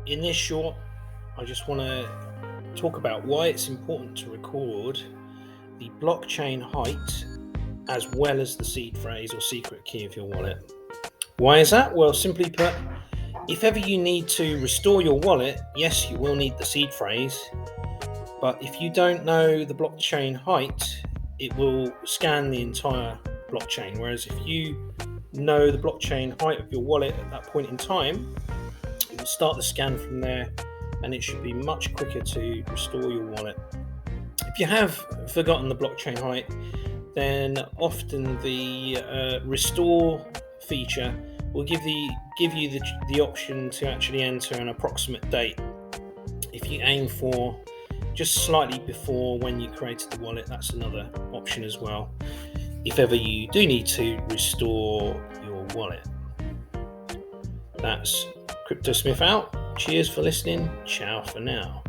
in this short, I just want to talk about why it's important to record the blockchain height as well as the seed phrase or secret key of your wallet. Why is that? Well, simply put, if ever you need to restore your wallet, yes, you will need the seed phrase, but if you don't know the blockchain height, it will scan the entire blockchain. Whereas if you know the blockchain height of your wallet at that point in time, it will start the scan from there, and it should be much quicker to restore your wallet. If you have forgotten the blockchain height, then often the restore feature will give you the option to actually enter an approximate date. If you aim for just slightly before when you created the wallet, that's another option as well, if ever you do need to restore your wallet. That's CryptoSmith out. Cheers for listening. Ciao for now.